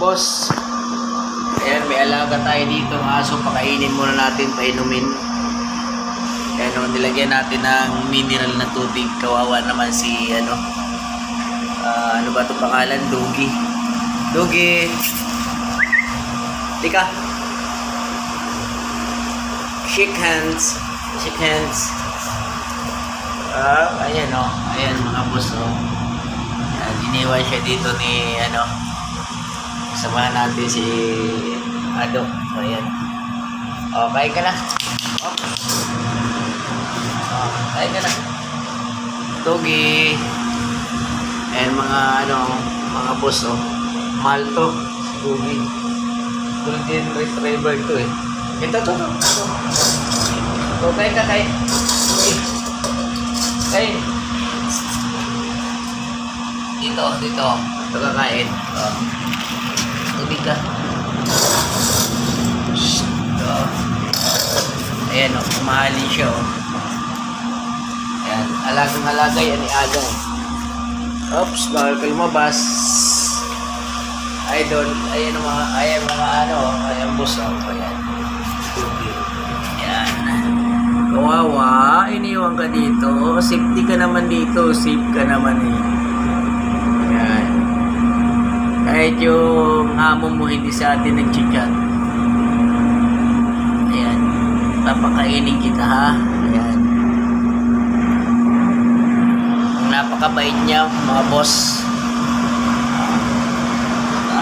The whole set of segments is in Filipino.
boss. Ayan, may alaga tayo dito ng aso. Pakainin muna natin, painumin. Ayan o, nilagyan natin ng mineral na tubig. Kawawa naman si ano ba ito pangalan? Dogi. Dogi! Tika! Shake hands. Shake hands. Ayan o. Ayan mga boss o. Ayan, iniwan siya dito ni ano. Samahan natin si Ado. So, ayan. O, kain ka na. O. Kain ka na. Togi. Ayan mga ano, mga boss o. Malto. Togi. Golden Retriever to eh. Ito. O, kain ka, kain. Kain. Dito. Ito ka kain. O. Tubig ka. Ayan o, kumahalin siya o. Ayan, alagang-alaga yan ni Aga. Oops, bawal ka lumabas. Ayan mga ano, ayan boss o. Ayan. Ayan. Kawawa, iniwan ka dito. Safety ka naman dito, safe ka naman eh. Ayan. Kahit yung amo mo hindi sa atin nag-chat. Ayan. Papakainin kita ha. Ayan. Ang napakabait niya mga boss.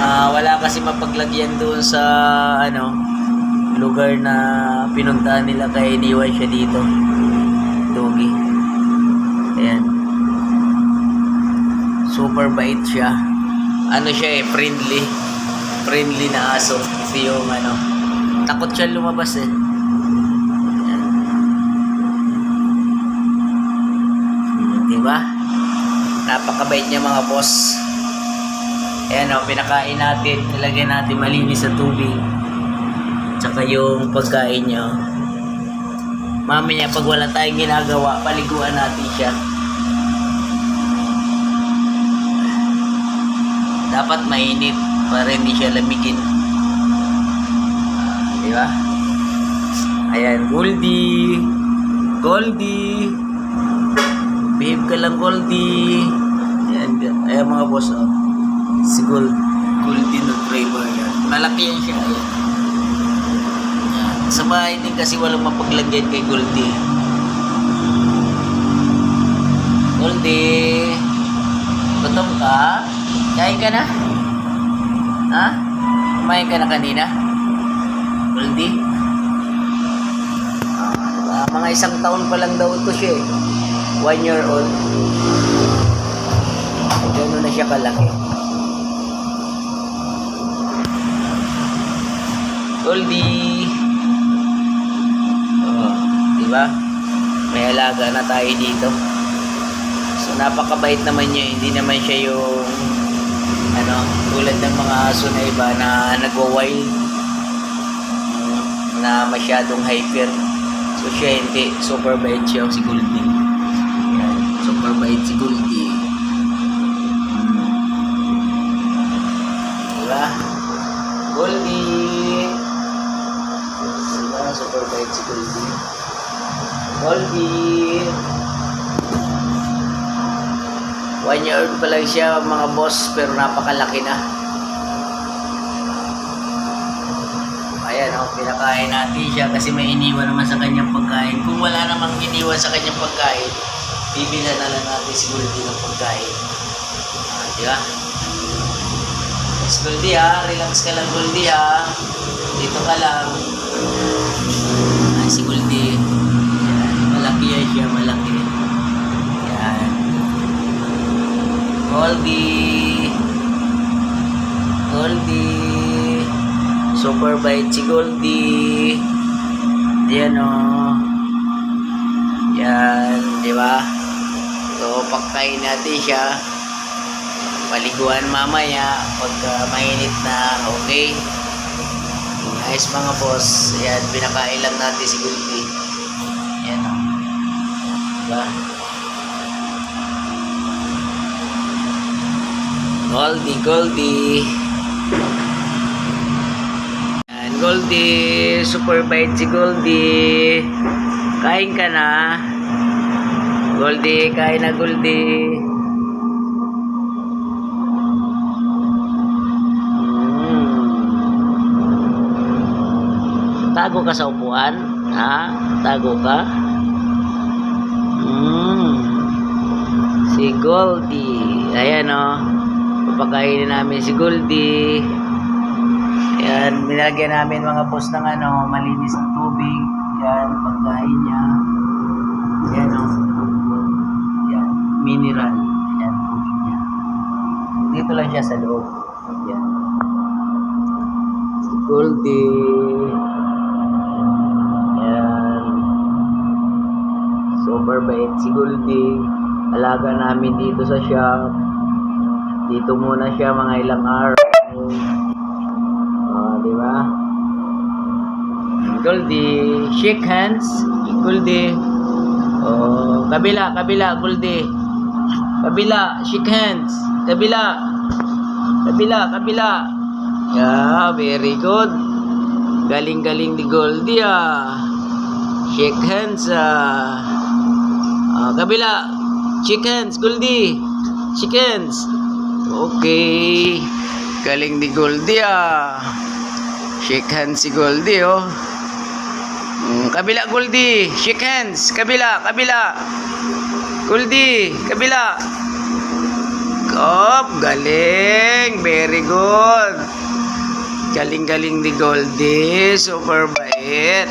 Wala kasi mapaglagyan doon sa ano lugar na pinuntahan nila kaya iniwan siya dito. Dogi. Ayan. Super bait siya. Ano siya eh, friendly na aso. Kasi yung ano, takot siya lumabas eh. Ayan. Diba? Napakabait niya mga boss. Ayan o, pinakain natin, nilagyan natin malinis sa tubig. Tsaka yung pagkain niya. Mamaya pag wala tayong ginagawa, paliguan natin siya. Dapat mainit para hindi siya lamigin. Di ba? Ayan, Goldie. Goldie. Behave ka lang, Goldie. Ayan mga boss, oh. Si Goldie Retriever yan. Malaki yan siya. Ayan. Sa bahay din kasi walang mapaglagyan kay Goldie. Goldie. Gutom ka? Kain ka na? Ha? Kumain ka na kanina? Goldie? Mga 1 taon pa lang daw ito siya eh. 1 year old. Gano'n na siya kalaki. Goldie! Oh, diba? May alaga na tayo dito. So, napakabait naman niya. Hindi naman siya yung ano, tulad ng mga aso na iba na nagwa-wild na masyadong hyper. So, siya hindi. Super bait siya si Goldie. Yan. Super bait si Goldie. Diba? Goldie! Diba? Super bait si Goldie. Goldie! 1 year old pa lang siya mga boss, pero napakalaki na. Ayan o, pinakain natin siya kasi may iniwan naman sa kanyang pagkain. Kung wala namang iniwan sa kanyang pagkain, bibilan na lang natin si Goldie ng pagkain. Diba? Yes, Goldie ha, relax ka lang Goldie ha. Dito ka lang. Si Goldie. Malaki yan siya, malaki. Ayan. Goldie. Goldie. Super bait si Goldie. Ayan o. Yan, di ba? So, pagkain natin siya. Paliguan mamaya pagka mainit na, okay? Ayos mga boss. Ayan, pinakain lang natin si Goldie. Ayan o. Diba? Goldie, Goldie. Goldie, super bait si Goldie. Kain ka na. Goldie, kain na Goldie. Tago ka sa upuan? Ha? Tago ka? Si Goldie. Ayan o. Papakainin namin si Goldie. Ayan. Nilagyan namin mga boss ng malinis na tubig. Ayan. Pagkain niya. Ayan o. Ayan. Mineral. Ayan. Tubig niya. Dito lang siya sa loob. Ayan. Si Goldie. Super bait si Goldie. Alaga namin dito sa shop. Dito muna siya mga ilang araw. Di ba? Goldie, shake hands. Goldie. Kabila, Goldie. Kabila, shake hands. Kabila. Kabila. Yeah, very good. Galing-galing ni Goldie Shake hands kabila. Chickens, Goldie. Chickens. Okay. Galing ni Goldie Shake hands si Goldie kabila Goldie. Shake hands. Kabila. Goldie, kabila. Galing. Very good. Galing-galing ni Goldie. Super bait.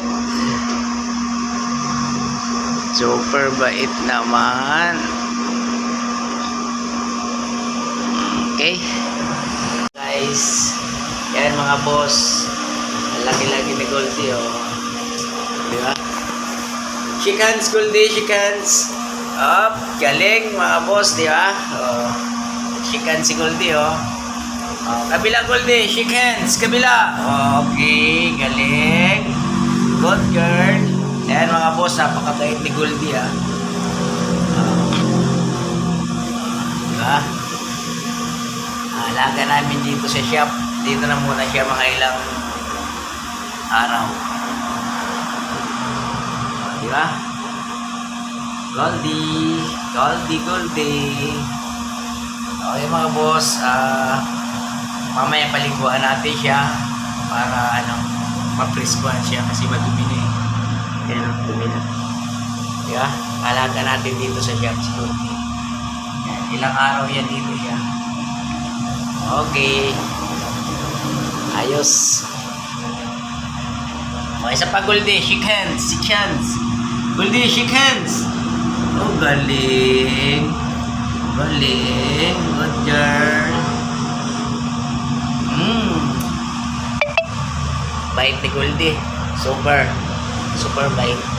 Super bait naman. Okay. Guys. Yan mga boss. Ang laki-laki ni Goldie Di ba? Shake hands Goldie. Shake hands. Galing mga boss. Di ba? Shake hands si Goldie kabila Goldie. Shake hands. Kabila. Okay. Galing. Good girl. Ayan mga boss, napakabait ni Goldie diba? Alaga namin dito sa shop. Dito na muna siya mga ilang araw. Diba? Goldie. Okay mga boss, mamaya paliguan natin siya para mapriskuhan siya kasi madumi na Yan, dumi na. Diba? Alaga natin dito sa shop si Goldie. Ilang araw yan dito siya. Okay. Ayos. Isa pa Goldie. Shake hands. Goldie, shake hands. Galing. Good girl. Bait ni Goldie. Super bait.